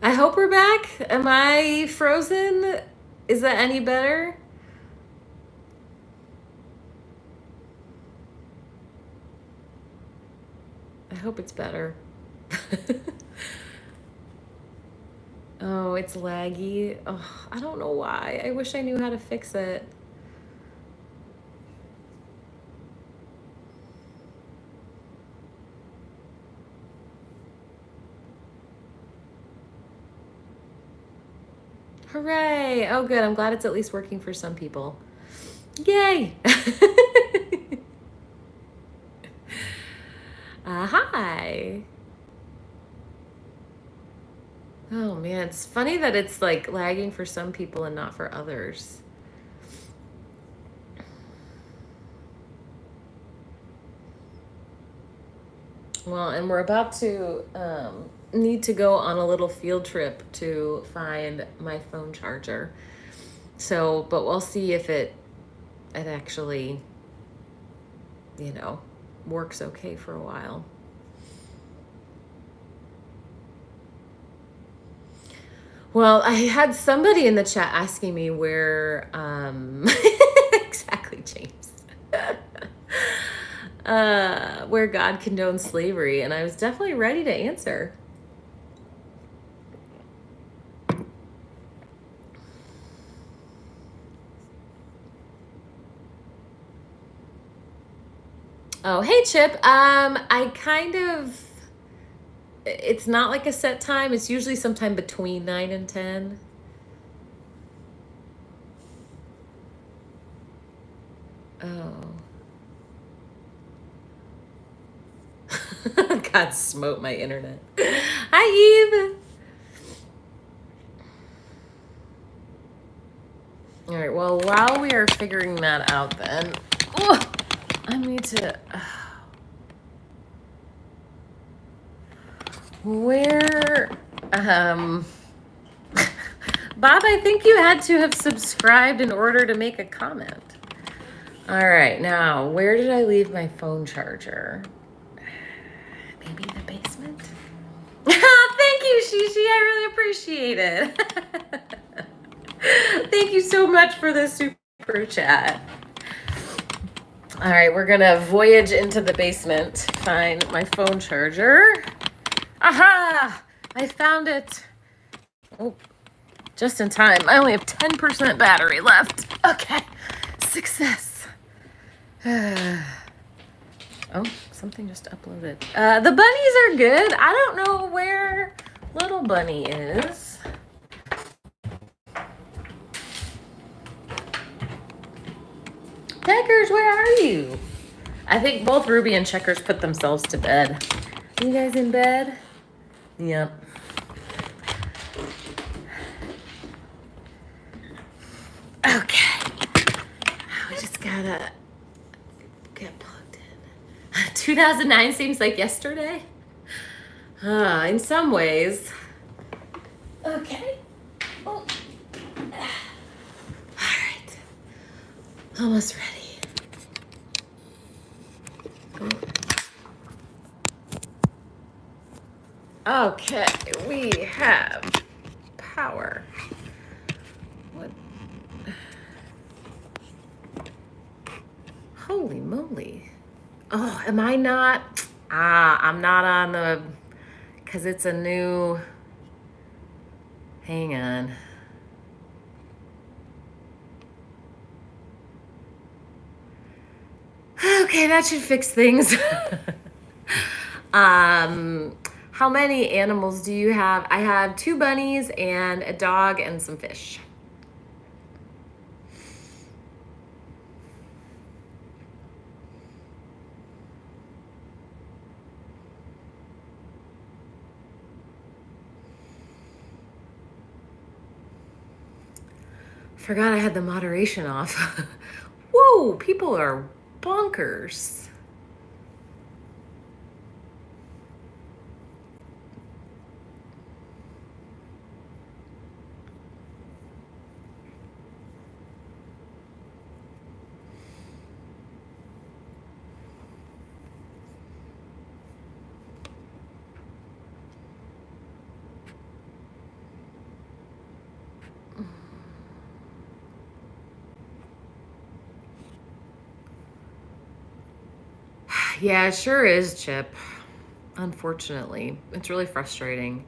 I hope we're back. Am I frozen? Is that any better? I hope it's better. Oh, it's laggy. Oh, I don't know why. I wish I knew how to fix it. Hooray! Oh, good. I'm glad it's at least working for some people. Yay! Hi. Oh man, it's funny that it's like lagging for some people and not for others. Well, and we're about to need to go on a little field trip to find my phone charger. So, but we'll see if it actually, works okay for a while. Well, I had somebody in the chat asking me where exactly, James. Where God condones slavery, and I was definitely ready to answer. Oh, hey Chip. It's not like a set time. It's usually sometime between 9 and 10. Oh. God smote my internet. Hi, Eve. All right, well, while we are figuring that out then, I need to... where... Bob, I think you had to have subscribed in order to make a comment. All right, now, where did I leave my phone charger? Maybe the basement? Thank you, Shishi. I really appreciate it. Thank you so much for the super chat. All right, we're going to voyage into the basement, find my phone charger. Aha! I found it. Oh, just in time. I only have 10% battery left. Okay, success. Oh, something just uploaded. The bunnies are good. I don't know where little bunny is. Checkers, where are you? I think both Ruby and Checkers put themselves to bed. You guys in bed? Yep. Okay. We just gotta get plugged in. 2009 seems like yesterday. In some ways. Okay. Oh. All right. Almost ready. Okay, we have power. What? Holy moly. Oh, am I not? I'm not on the, because it's a new, hang on. Okay, that should fix things. How many animals do you have? I have 2 bunnies and a dog and some fish. Forgot I had the moderation off. Whoa, people are bonkers. Yeah, it sure is, Chip. Unfortunately, it's really frustrating.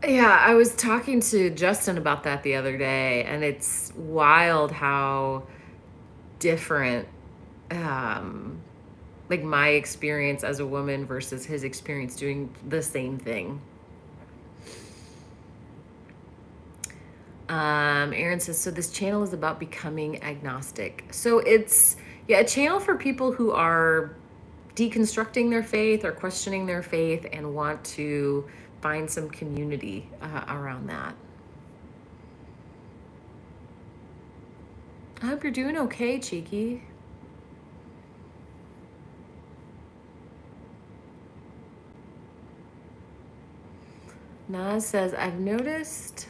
Yeah, I was talking to Justin about that the other day, and it's wild how different, um, like my experience as a woman versus his experience doing the same thing. Aaron says, so this channel is about becoming agnostic. So it's, yeah, a channel for people who are deconstructing their faith or questioning their faith and want to find some community around that. I hope you're doing okay, Cheeky. Naz says, I've noticed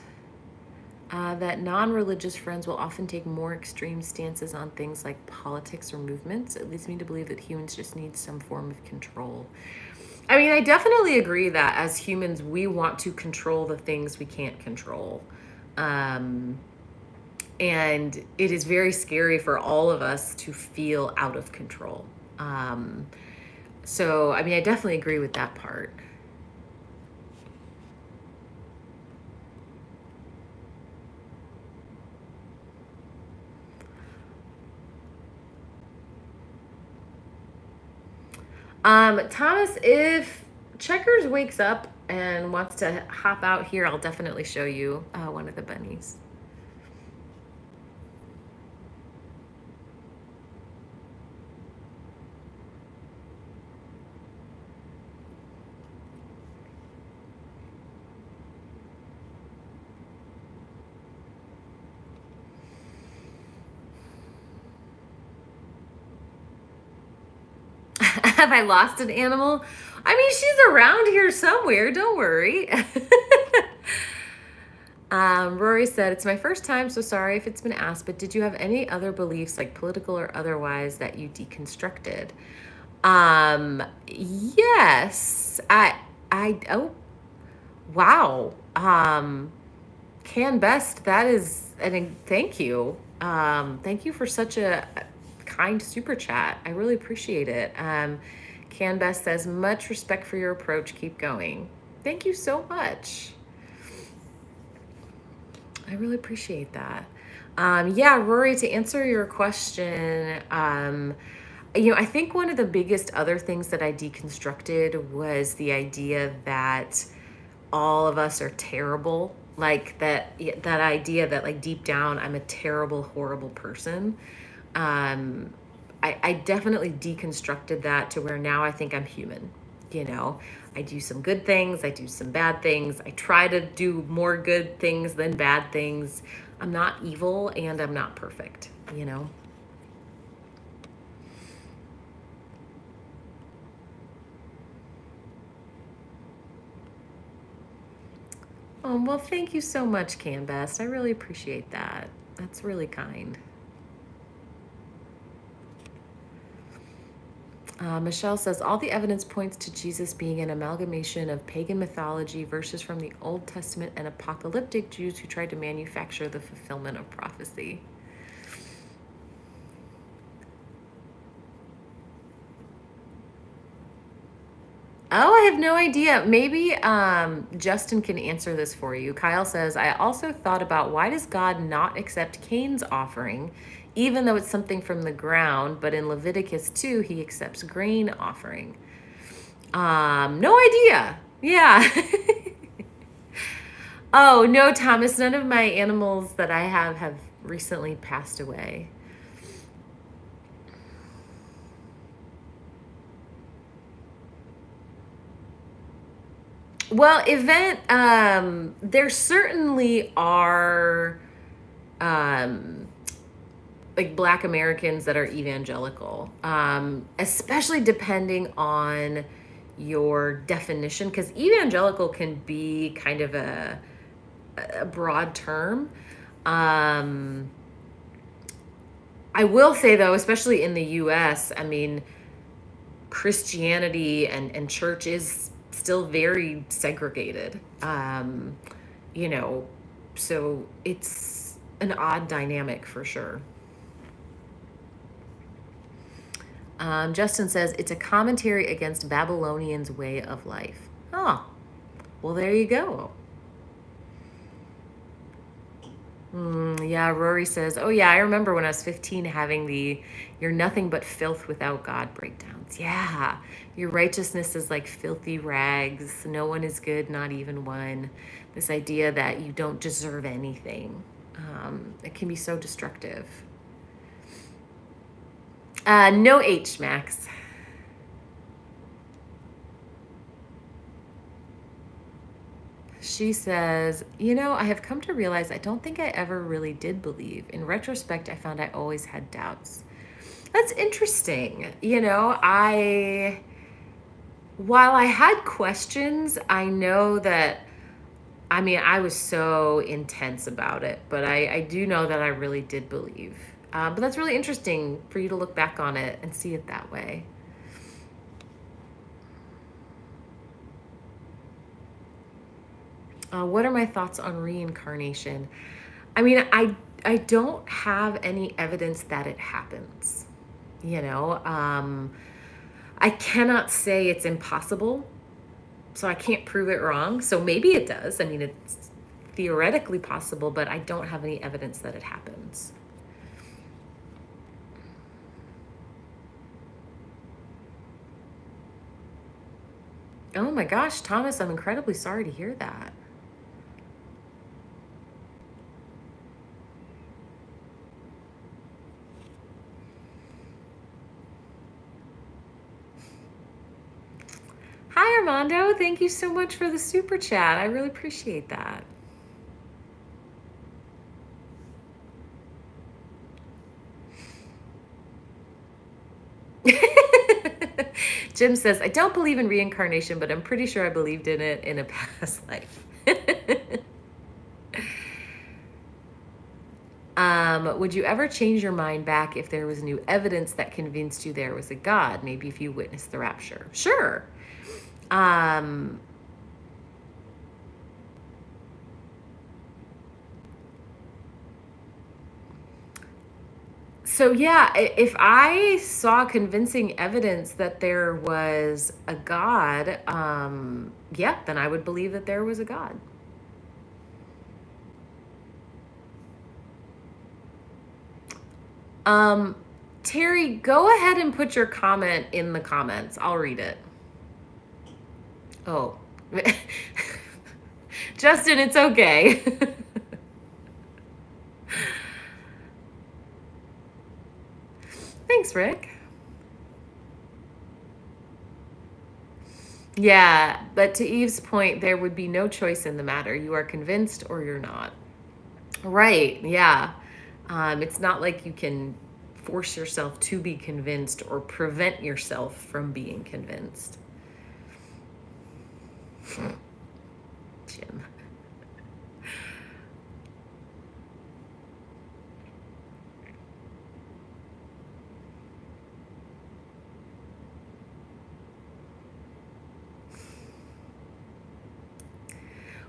that non-religious friends will often take more extreme stances on things like politics or movements. It leads me to believe that humans just need some form of control. I mean, I definitely agree that as humans, we want to control the things we can't control. And it is very scary for all of us to feel out of control. So, I mean, I definitely agree with that part. Thomas, if Checkers wakes up and wants to hop out here, I'll definitely show you one of the bunnies. Have I lost an animal? I mean, she's around here somewhere. Don't worry. Rory said, it's my first time, so sorry if it's been asked, but did you have any other beliefs, like political or otherwise, that you deconstructed? Yes. Oh, wow. Can Best, that is, and thank you. Thank you for such a kind super chat. I really appreciate it. Can Best says, much respect for your approach. Keep going. Thank you so much. I really appreciate that. Yeah, Rory, to answer your question, I think one of the biggest other things that I deconstructed was the idea that all of us are terrible. Like that idea that like deep down I'm a terrible, horrible person. I definitely deconstructed that to where now I think I'm human. I do some good things, I do some bad things. I try to do more good things than bad things. I'm not evil and I'm not perfect. Well, thank you so much, Can Best. I really appreciate that. That's really kind. Michelle says, all the evidence points to Jesus being an amalgamation of pagan mythology, verses from the Old Testament, and apocalyptic Jews who tried to manufacture the fulfillment of prophecy. Oh, I have no idea. Maybe Justin can answer this for you. Kyle says, I also thought about why does God not accept Cain's offering, even though it's something from the ground, but in Leviticus 2, he accepts grain offering. No idea. Yeah. Oh, no, Thomas, none of my animals that I have recently passed away. Well, there certainly are like Black Americans that are evangelical, especially depending on your definition, because evangelical can be kind of a broad term. I will say, though, especially in the US, I mean, Christianity and church is still very segregated. So it's an odd dynamic for sure. Justin says, it's a commentary against Babylonians' way of life. Oh, well, there you go. Yeah, Rory says, oh yeah, I remember when I was 15 having the "you're nothing but filth without God" breakdowns. Yeah, your righteousness is like filthy rags. No one is good, not even one. This idea that you don't deserve anything. It can be so destructive. No H, Max. She says, I have come to realize I don't think I ever really did believe. In retrospect, I found I always had doubts. That's interesting. While I had questions, I know that, I was so intense about it, but I do know that I really did believe. But that's really interesting for you to look back on it and see it that way. What are my thoughts on reincarnation? I don't have any evidence that it happens. I cannot say it's impossible, so I can't prove it wrong. So maybe it does. It's theoretically possible, but I don't have any evidence that it happens. Oh my gosh, Thomas, I'm incredibly sorry to hear that. Hi, Armando. Thank you so much for the super chat. I really appreciate that. Jim says, I don't believe in reincarnation, but I'm pretty sure I believed in it in a past life. Would you ever change your mind back if there was new evidence that convinced you there was a God? Maybe if you witnessed the rapture. Sure. So yeah, if I saw convincing evidence that there was a God, yeah, then I would believe that there was a God. Terry, go ahead and put your comment in the comments. I'll read it. Oh. Justin, it's okay. Thanks, Rick. Yeah, but to Eve's point, there would be no choice in the matter. You are convinced or you're not. Right, yeah. It's not like you can force yourself to be convinced or prevent yourself from being convinced. Jim.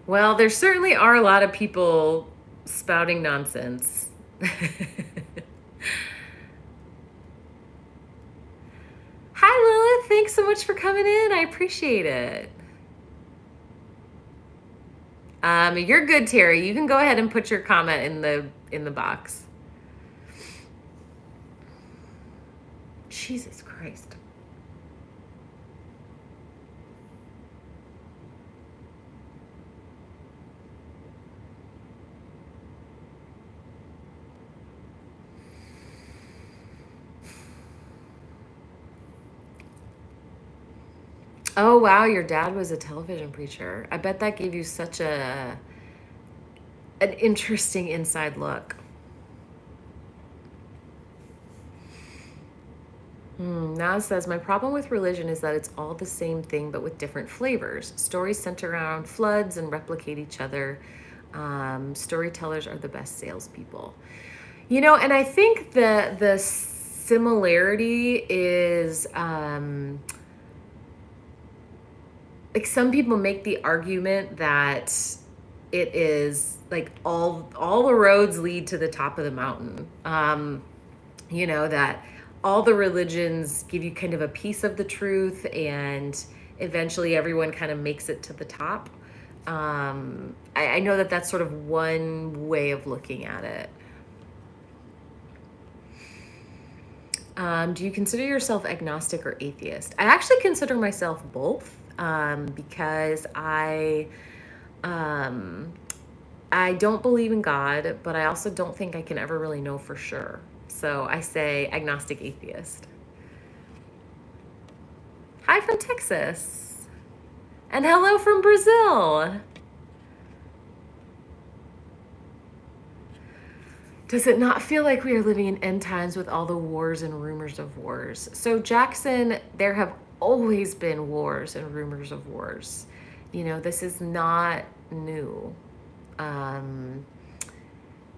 Well, there certainly are a lot of people spouting nonsense. Hi, Lilith. Thanks so much for coming in. I appreciate it. You're good, Terry. You can go ahead and put your comment in the box. Jesus Christ. Oh, wow, your dad was a television preacher. I bet that gave you such an interesting inside look. Naz says, my problem with religion is that it's all the same thing, but with different flavors. Stories center around floods and replicate each other. Storytellers are the best salespeople. And I think the similarity is... like some people make the argument that it is like all the roads lead to the top of the mountain. That all the religions give you kind of a piece of the truth, and eventually everyone kind of makes it to the top. I know that that's sort of one way of looking at it. Do you consider yourself agnostic or atheist? I actually consider myself both, because I don't believe in God, but I also don't think I can ever really know for sure. So I say agnostic atheist. Hi from Texas. And hello from Brazil. Does it not feel like we are living in end times with all the wars and rumors of wars? So Jackson, there have always been wars and rumors of wars. You know, this is not new.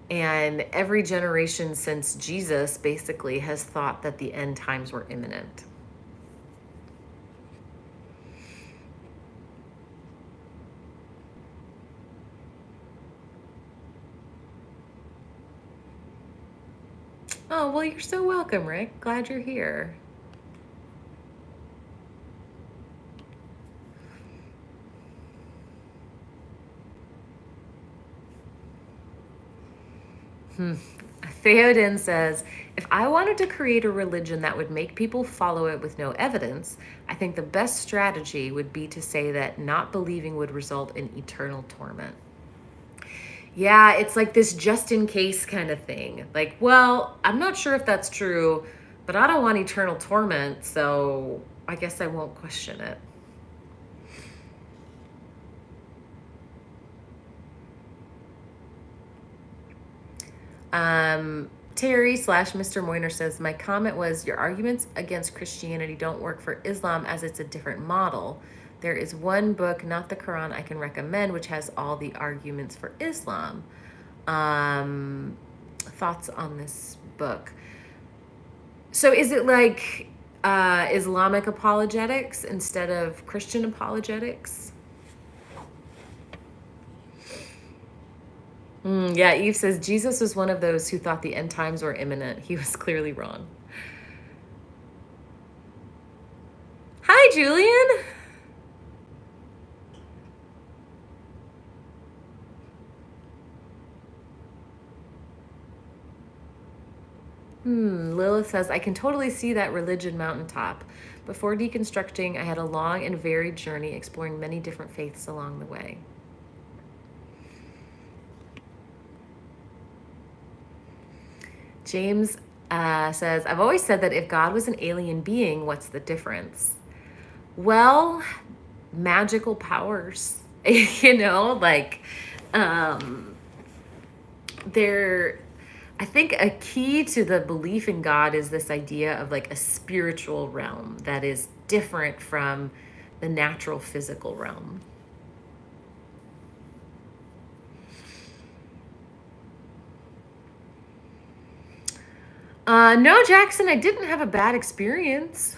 And every generation since Jesus basically has thought that the end times were imminent. Oh, well, you're so welcome, Rick. Glad you're here. Theoden says, if I wanted to create a religion that would make people follow it with no evidence, I think the best strategy would be to say that not believing would result in eternal torment. Yeah, it's like this just in case kind of thing. Like, well, I'm not sure if that's true, but I don't want eternal torment, so I guess I won't question it. Terry / Mr. Moiner says, my comment was, your arguments against Christianity don't work for Islam as it's a different model. There is one book, not the Quran, I can recommend, which has all the arguments for Islam. Thoughts on this book? So is it like Islamic apologetics instead of Christian apologetics? Yeah, Eve says, Jesus was one of those who thought the end times were imminent. He was clearly wrong. Hi, Julian. Lilith says, I can totally see that religion mountaintop. Before deconstructing, I had a long and varied journey exploring many different faiths along the way. James says, I've always said that if God was an alien being, what's the difference? Well, magical powers, you know, like I think a key to the belief in God is this idea of like a spiritual realm that is different from the natural physical realm. No, Jackson, I didn't have a bad experience.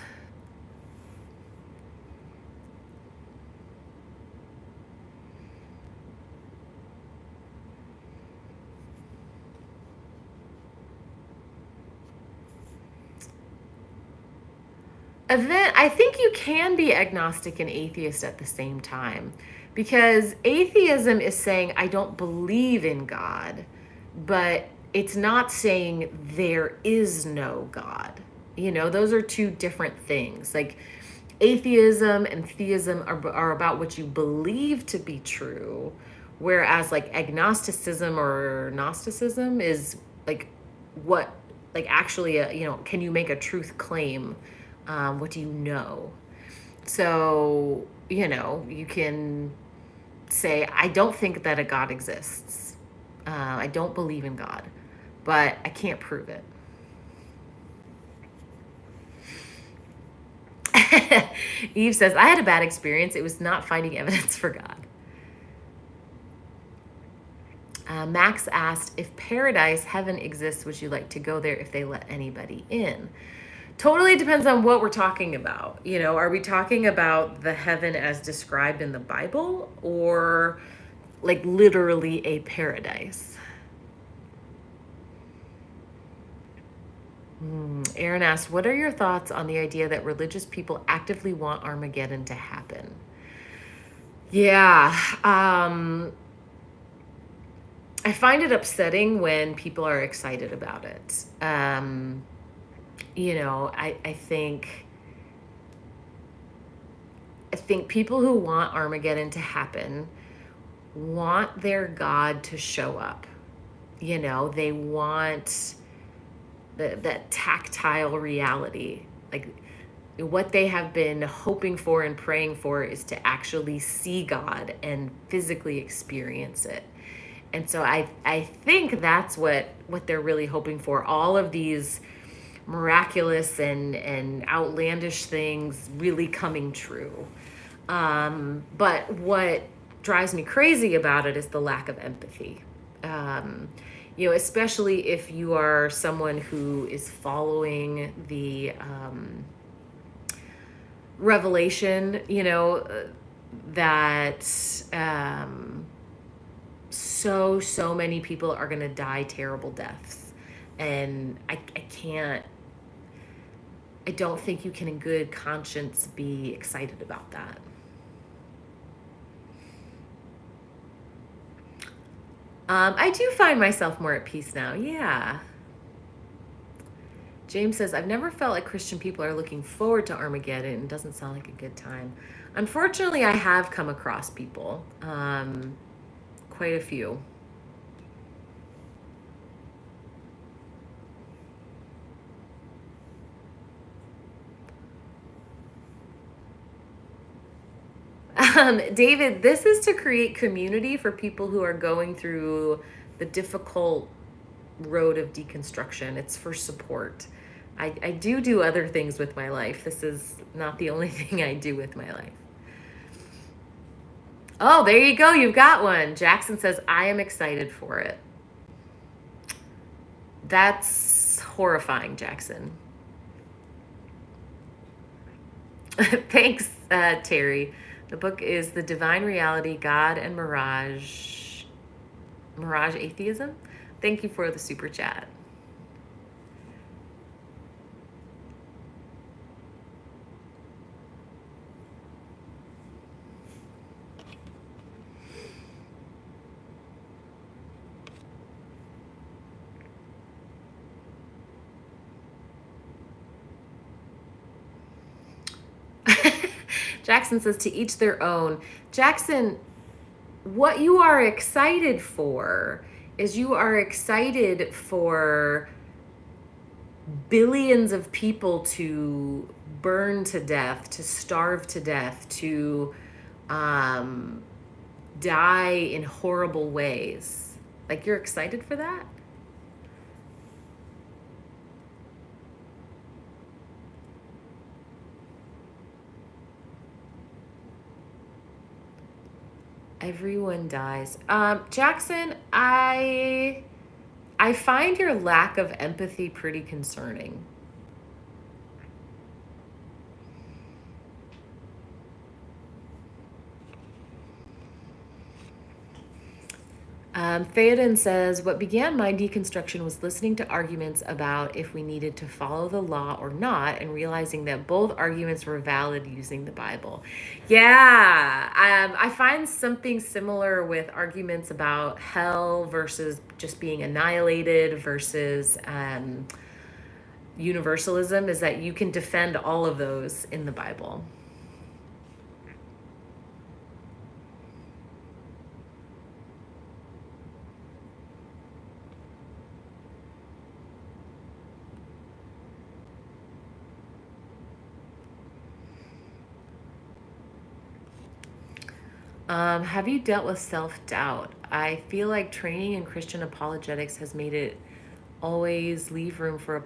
I think you can be agnostic and atheist at the same time, because atheism is saying I don't believe in God, but it's not saying there is no God. You know, those are two different things. Like atheism and theism are about what you believe to be true, whereas like agnosticism or Gnosticism is like what, like actually, you know, can you make a truth claim? What do you know? So, you know, you can say, I don't think that a God exists. I don't believe in God, but I can't prove it. Eve says, I had a bad experience. It was not finding evidence for God. Max asked, if paradise, heaven exists, would you like to go there if they let anybody in? Totally depends on what we're talking about. You know, are we talking about the heaven as described in the Bible, or like literally a paradise? Aaron asked, what are your thoughts on the idea that religious people actively want Armageddon to happen? Yeah, I find it upsetting when people are excited about it. I think people who want Armageddon to happen want their God to show up. They want that tactile reality. Like, what they have been hoping for and praying for is to actually see God and physically experience it. And so I think that's what they're really hoping for. All of these miraculous and outlandish things really coming true. But what drives me crazy about it is the lack of empathy. Especially if you are someone who is following the revelation, that so many people are going to die terrible deaths. And I don't think you can in good conscience be excited about that. I do find myself more at peace now. Yeah. James says, I've never felt like Christian people are looking forward to Armageddon. It doesn't sound like a good time. Unfortunately, I have come across people, quite a few. David, this is to create community for people who are going through the difficult road of deconstruction. It's for support. I do other things with my life. This is not the only thing I do with my life. Oh, there you go. You've got one. Jackson says, I am excited for it. That's horrifying, Jackson. Thanks, Terry. The book is The Divine Reality, God and Mirage Atheism. Thank you for the super chat. Jackson says, to each their own. Jackson, what you are excited for is you are excited for billions of people to burn to death, to starve to death, to die in horrible ways. Like, you're excited for that? Everyone dies. Jackson, I find your lack of empathy pretty concerning. Theoden says, what began my deconstruction was listening to arguments about if we needed to follow the law or not, and realizing that both arguments were valid using the Bible. Yeah, I find something similar with arguments about hell versus just being annihilated versus universalism, is that you can defend all of those in the Bible. Have you dealt with self-doubt? I feel like training in Christian apologetics has made it always leave room for a